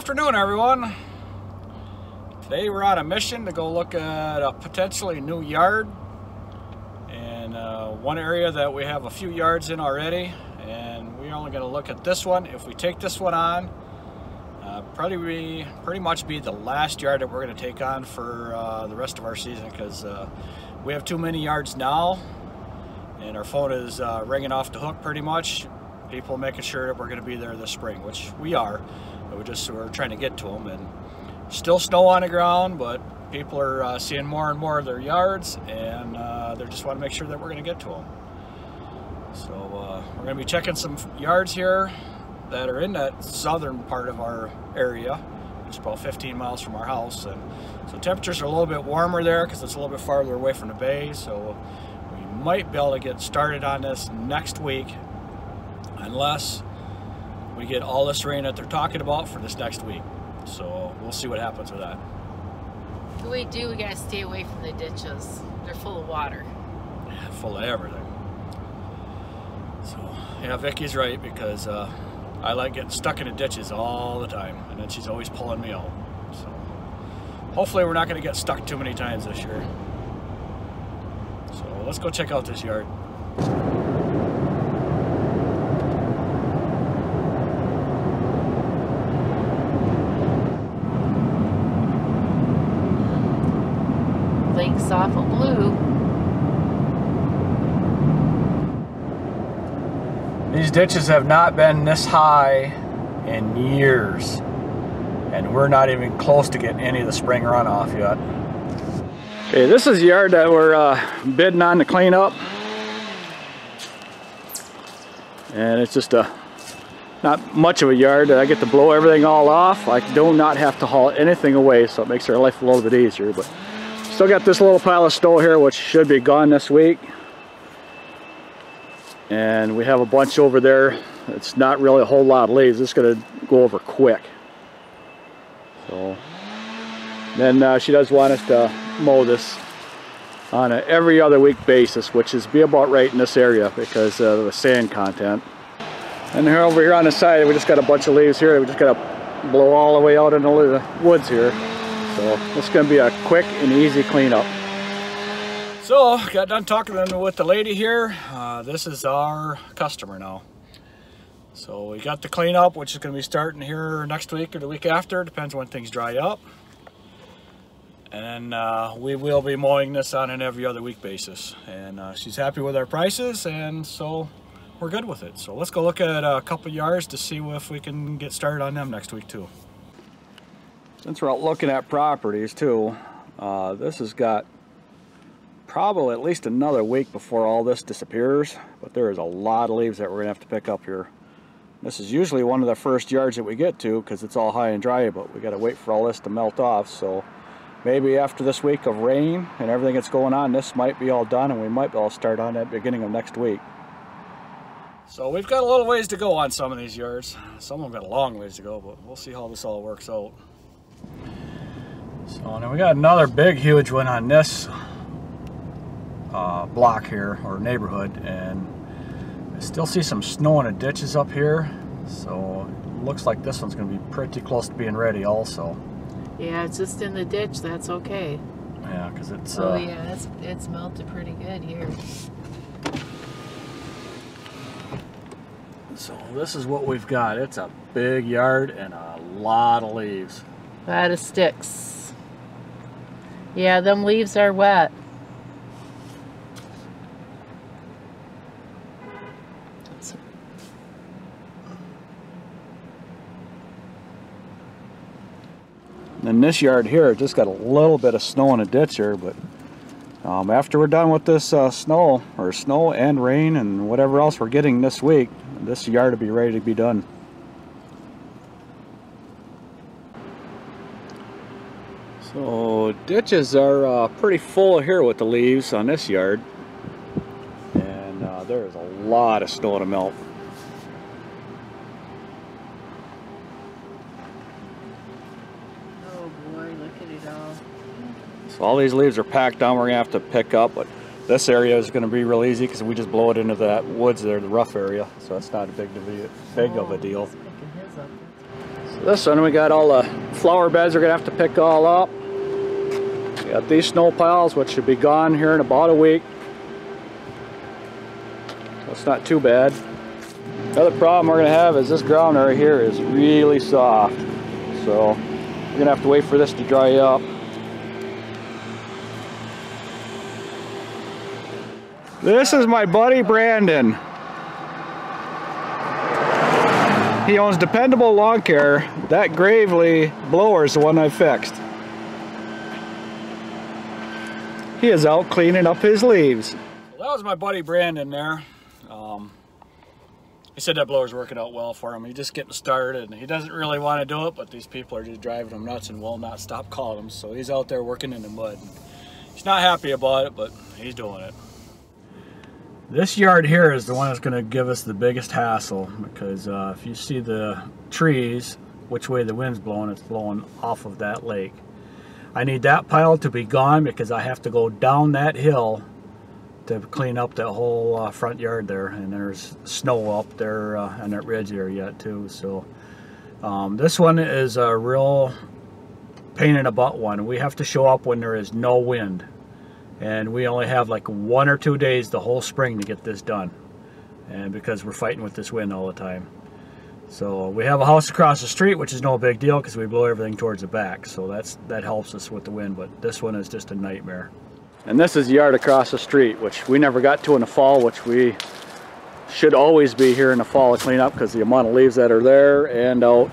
afternoon, everyone. Today we're on a mission to go look at a potentially new yard in one area that we have a few yards in already, and we're only going to look at this one. If we take this one on, pretty much be the last yard that we're going to take on for the rest of our season, because we have too many yards now and our phone is ringing off the hook pretty much. People making sure that we're going to be there this spring, which we are. We're trying to get to them, and still snow on the ground, but people are seeing more and more of their yards, and they just want to make sure that we're going to get to them. So we're going to be checking some yards here that are in that southern part of our area, which is about 15 miles from our house. And so temperatures are a little bit warmer there because it's a little bit farther away from the bay. So we might be able to get started on this next week, unless we get all this rain that they're talking about for this next week. So we'll see what happens with that. The way we gotta stay away from the ditches. They're full of water. Yeah, full of everything. So yeah, Vicky's right, because I like getting stuck in the ditches all the time, and then she's always pulling me out. So hopefully we're not going to get stuck too many times this year. So let's go check out this yard. Lake's awful blue. These ditches have not been this high in years, and we're not even close to getting any of the spring runoff yet. Okay, this is the yard that we're bidding on to clean up, and it's just not much of a yard. I get to blow everything all off. I do not have to haul anything away, so it makes our life a little bit easier. But still got this little pile of snow here, which should be gone this week. And we have a bunch over there. It's not really a whole lot of leaves. It's going to go over quick. So then she does want us to mow this on an every other week basis, which is be about right in this area because of the sand content. And here over here on the side, we just got a bunch of leaves here. We just got to blow all the way out into the woods here. So it's going to be a quick and easy cleanup. So, got done talking with the lady here. This is our customer now. So we got the cleanup, which is going to be starting here next week or the week after. Depends when things dry up. And we will be mowing this on an every other week basis. And she's happy with our prices, and so we're good with it. So let's go look at a couple yards to see if we can get started on them next week too. Since we're out looking at properties too, this has got probably at least another week before all this disappears, but there is a lot of leaves that we're gonna have to pick up here. This is usually one of the first yards that we get to because it's all high and dry, but we got to wait for all this to melt off. So maybe after this week of rain and everything that's going on, this might be all done, and we might be able to start on at the beginning of next week. So we've got a little ways to go on some of these yards. Some of them got a long ways to go, but we'll see how this all works out. So now we got another big huge one on this block here, or neighborhood, and I still see some snow in the ditches up here, so it looks like this one's going to be pretty close to being ready also. Yeah, it's just in the ditch. That's okay. Yeah, because it's oh yeah, it's melted pretty good here. So this is what we've got. It's a big yard and a lot of leaves. A lot of sticks. Yeah, them leaves are wet. And this yard here just got a little bit of snow in a ditch here, but after we're done with this snow and rain and whatever else we're getting this week, this yard will be ready to be done. So ditches are pretty full here with the leaves on this yard, and there's a lot of snow to melt. So all these leaves are packed down, we're going to have to pick up, but this area is going to be real easy because we just blow it into that woods there, the rough area, so that's not a big of a deal. So This one we got all the flower beds we're gonna have to pick all up. We got these snow piles which should be gone here in about a week. So it's not too bad. The other problem we're gonna have is this ground right here is really soft. So we're gonna have to wait for this to dry up. This is my buddy Brandon. He owns Dependable Lawn Care. That Gravely blower is the one I fixed. He is out cleaning up his leaves. Well, that was my buddy Brandon there. He said that blower's working out well for him. He's just getting started and he doesn't really want to do it, but these people are just driving him nuts and will not stop calling him. So he's out there working in the mud. He's not happy about it, but he's doing it. This yard here is the one that's going to give us the biggest hassle, because if you see the trees, which way the wind's blowing, it's blowing off of that lake. I need that pile to be gone because I have to go down that hill to clean up that whole front yard there, and there's snow up there on that ridge there yet too. So this one is a real pain in the butt one. We have to show up when there is no wind. And we only have like 1 or 2 days the whole spring to get this done, and because we're fighting with this wind all the time. So we have a house across the street, which is no big deal because we blow everything towards the back, so that helps us with the wind. But this one is just a nightmare. And this is the yard across the street, which we never got to in the fall, which we should always be here in the fall to clean up because the amount of leaves that are there and out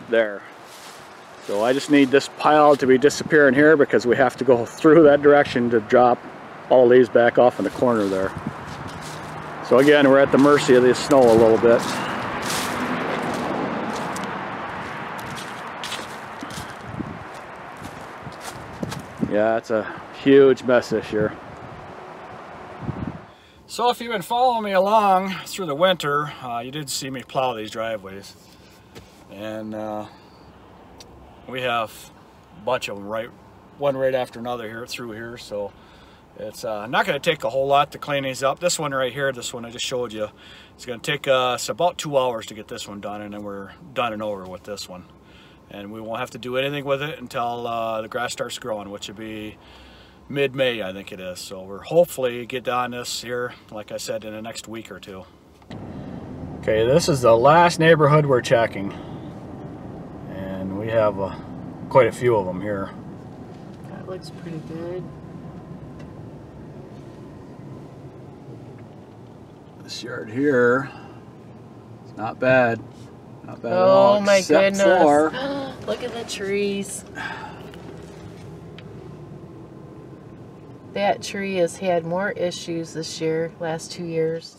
there. So I just need this pile to be disappearing here because we have to go through that direction to drop all the leaves back off in the corner there. So again, we're at the mercy of the snow a little bit. Yeah, it's a huge mess this year. So if you've been following me along through the winter, you did see me plow these driveways. And we have a bunch of them, one right after another here through here, so it's not going to take a whole lot to clean these up. This one right here, this one I just showed you, it's going to take us about 2 hours to get this one done, and then we're done and over with this one. And we won't have to do anything with it until the grass starts growing, which will be mid-May, I think it is. So we're hopefully get on this here, like I said, in the next week or two. Okay, this is the last neighborhood we're checking. We have quite a few of them here. That looks pretty good. This yard here, it's not bad. Not bad at Oh all. my Except goodness. for, look at the trees. That tree has had more issues this year, last 2 years.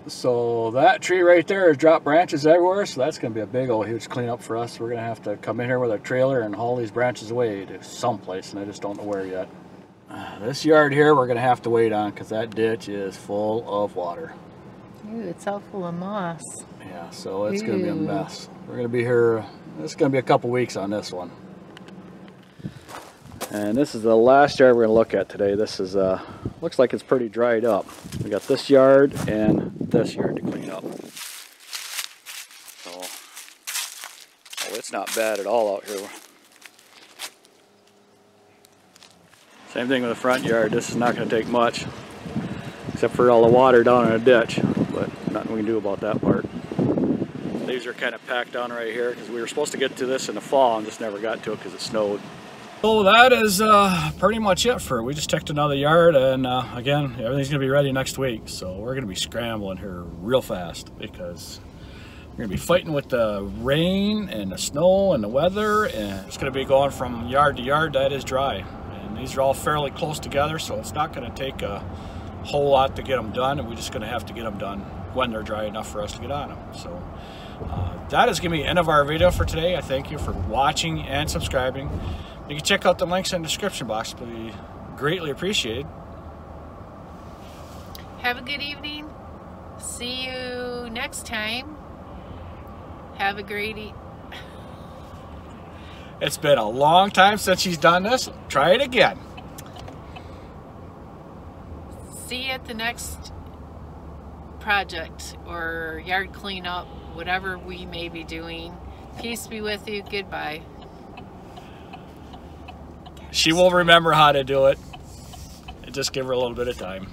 so that tree right there has dropped branches everywhere, so that's going to be a big old huge cleanup for us. We're going to have to come in here with a trailer and haul these branches away to someplace, and I just don't know where yet. This yard here we're going to have to wait on because that ditch is full of water. Ooh, it's all full of moss. Yeah, so it's going to be a mess. We're going to be here, it's going to be a couple weeks on this one. And this is the last yard we're going to look at today. This is, looks like it's pretty dried up. We got this yard and this yard to clean up. So, oh, it's not bad at all out here. Same thing with the front yard. This is not going to take much, except for all the water down in a ditch, but nothing we can do about that part. Leaves are kind of packed down right here because we were supposed to get to this in the fall and just never got to it because it snowed. So that is pretty much it for it. We just checked another yard, and again, everything's going to be ready next week. So we're going to be scrambling here real fast because we're going to be fighting with the rain and the snow and the weather, and it's going to be going from yard to yard that is dry. And these are all fairly close together, so it's not going to take a whole lot to get them done, and we're just going to have to get them done when they're dry enough for us to get on them. So that is going to be the end of our video for today. I thank you for watching and subscribing. You can check out the links in the description box, but we greatly appreciate it. Have a good evening. See you next time. Have a great It's been a long time since she's done this. Try it again. See you at the next project or yard cleanup. whatever we may be doing. Peace be with you. Goodbye. She will remember how to do it. Just give her a little bit of time.